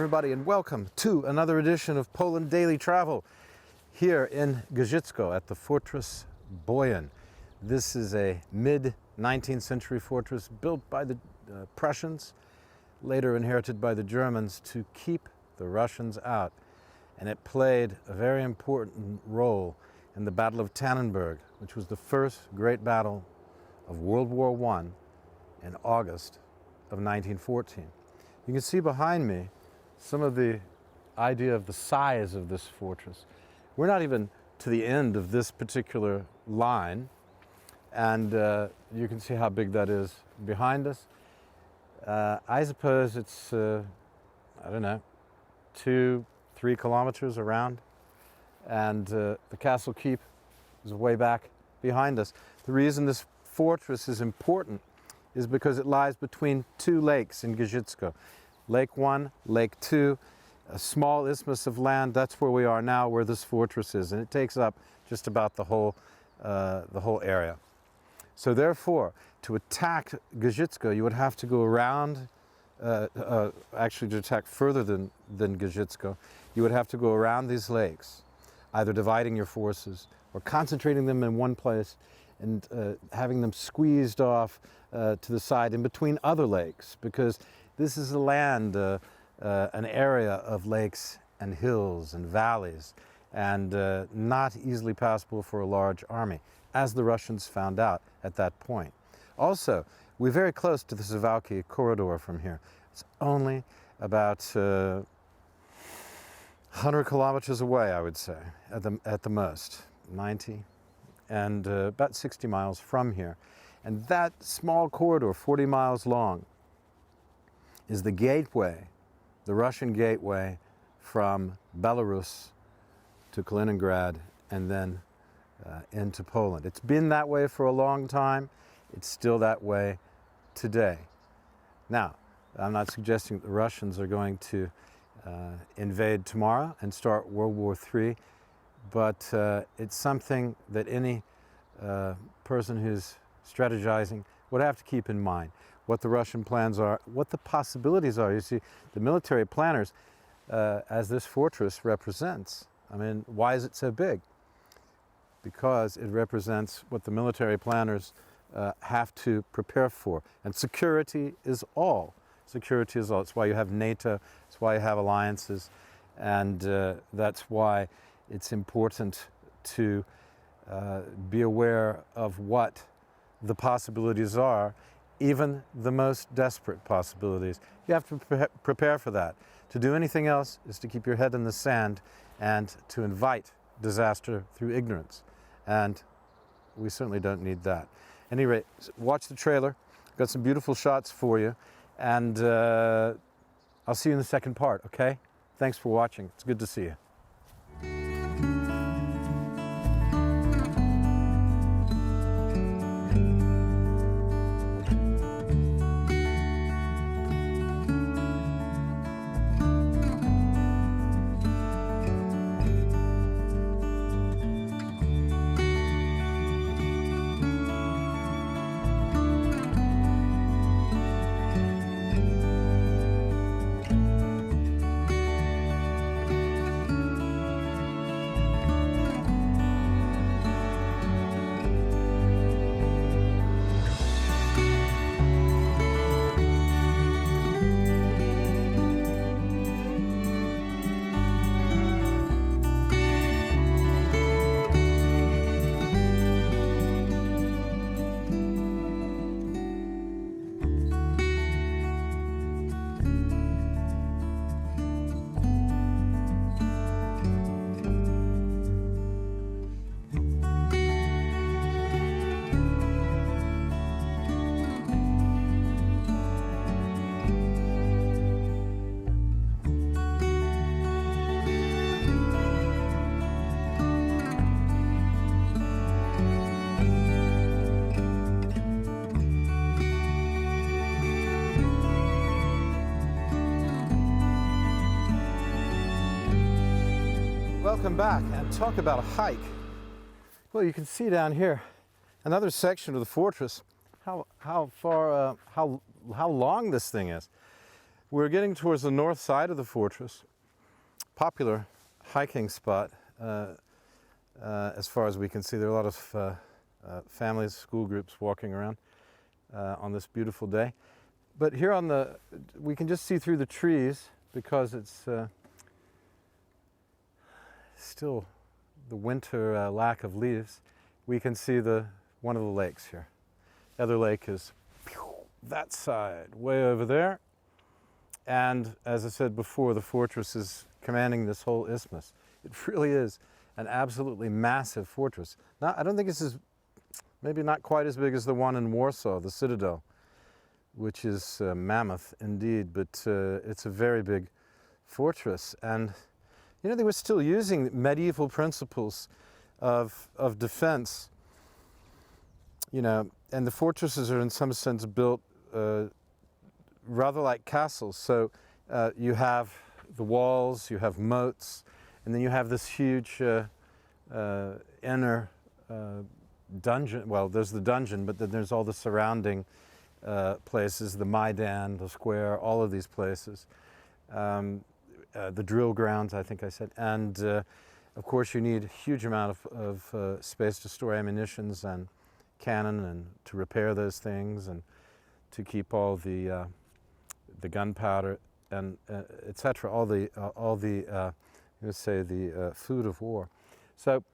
everybody, and welcome to another edition of Poland Daily Travel here in Gizycko at the fortress Boyen. This is a mid-19th century fortress built by the Prussians, later inherited by the Germans to keep the Russians out. And it played a very important role in the Battle of Tannenberg, which was the first great battle of World War I in August of 1914. You can see behind me some of the idea of the size of this fortress. We're not even to the end of this particular line, and you can see how big that is behind us. I suppose it's, I don't know, 2-3 kilometers around, and the castle keep is way back behind us. The reason this fortress is important is because it lies between two lakes in Gizycko. Lake 1, Lake 2, a small isthmus of land. That's where we are now, where this fortress is, and it takes up just about the whole area. So therefore, to attack Gizycko, you would have to go around, actually to attack further than Gizycko, you would have to go around these lakes, either dividing your forces or concentrating them in one place and having them squeezed off to the side in between other lakes, because this is a land, an area of lakes and hills and valleys, and not easily passable for a large army, as the Russians found out at that point. Also, we're very close to the Suwalki corridor from here. It's only about 100 kilometers away, I would say, at the most, 90, and about 60 miles from here. And that small corridor, 40 miles long, is the gateway, the Russian gateway from Belarus to Kaliningrad and then into Poland. It's been that way for a long time. It's still that way today. Now, I'm not suggesting the Russians are going to invade tomorrow and start World War III, but it's something that any person who's strategizing would have to keep in mind. What the Russian plans are, what the possibilities are. You see, the military planners, as this fortress represents, I mean, why is it so big? Because it represents what the military planners have to prepare for. And security is all. Security is all. It's why you have NATO, it's why you have alliances, and that's why it's important to be aware of what the possibilities are, even the most desperate possibilities. You have to prepare for that. To do anything else is to keep your head in the sand and to invite disaster through ignorance. And we certainly don't need that. At any rate, watch the trailer. I've got some beautiful shots for you. And I'll see you in the second part, okay? Thanks for watching. It's good to see you. Welcome back, and talk about a hike. Well, you can see down here another section of the fortress, how long this thing is. We're getting towards the north side of the fortress. Popular hiking spot as far as we can see. There are a lot of families, school groups walking around on this beautiful day. But here on we can just see through the trees because it's still the winter lack of leaves. We can see one of the lakes here. The other lake is that side, way over there. And as I said before, the fortress is commanding this whole isthmus. It really is an absolutely massive fortress. Now, I don't think it's maybe not quite as big as the one in Warsaw, the Citadel, which is mammoth indeed, but it's a very big fortress. And you know, they were still using medieval principles of defense, you know, and the fortresses are in some sense built rather like castles. So you have the walls, you have moats, and then you have this huge inner dungeon. Well, there's the dungeon, but then there's all the surrounding places, the Maidan, the square, all of these places. The drill grounds, I think I said. And of course you need a huge amount of space to store ammunitions and cannon and to repair those things and to keep all the gunpowder and etc. All the let's say the food of war. So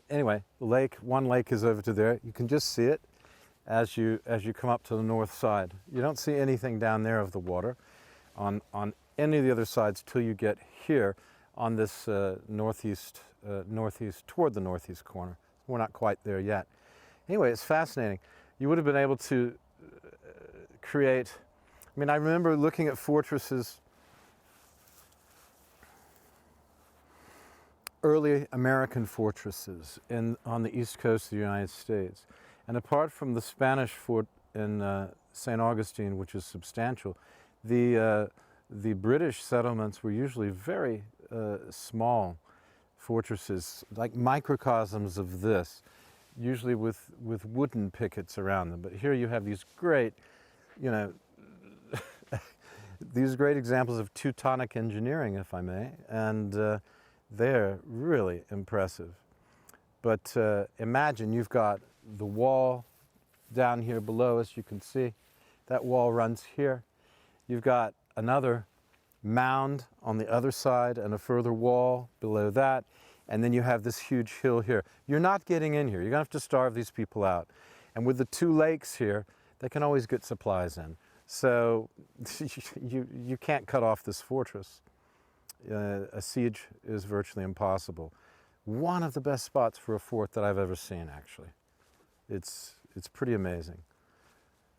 anyway, one lake is over to there. You can just see it as you come up to the north side. You don't see anything down there of the water on any of the other sides till you get here on this northeast toward the northeast corner. We're not quite there yet. Anyway, it's fascinating. You would have been able to create, I mean, I remember looking at fortresses, early American fortresses on the east coast of the United States. And apart from the Spanish fort in St. Augustine, which is substantial, the British settlements were usually very small fortresses, like microcosms of this, usually with wooden pickets around them. But here you have these great, you know, these great examples of Teutonic engineering, if I may, and they're really impressive. But imagine you've got the wall down here below us, you can see. That wall runs here. You've got another mound on the other side and a further wall below that. And then you have this huge hill here. You're not getting in here. You're going to have to starve these people out. And with the two lakes here, they can always get supplies in. So you can't cut off this fortress. A siege is virtually impossible. One of the best spots for a fort that I've ever seen, actually. It's pretty amazing.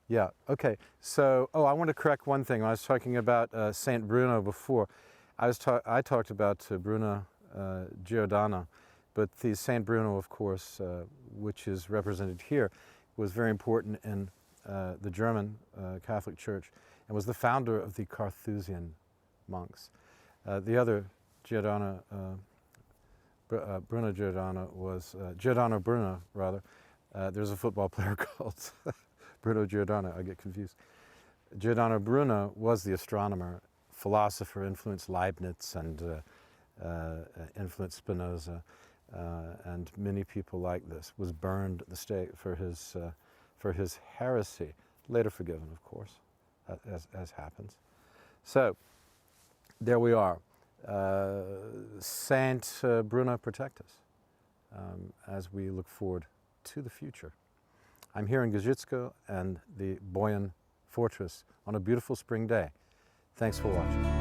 Yeah, okay. So, I want to correct one thing. When I was talking about St. Bruno before, I talked about Bruno Giordano, but the St. Bruno, of course, which is represented here, was very important in the German Catholic Church and was the founder of the Carthusian monks. The other Giordano, Bruno Giordano was, Giordano Bruno, rather. There's a football player called Bruno Giordano, I get confused. Giordano Bruno was the astronomer, philosopher, influenced Leibniz and influenced Spinoza, and many people like this. Was burned at the stake for his heresy, later forgiven, of course, as happens. So there we are. Saint Bruno protect us as we look forward to the future. I'm here in Gizycko and the Boyen fortress on a beautiful spring day. Thanks for watching.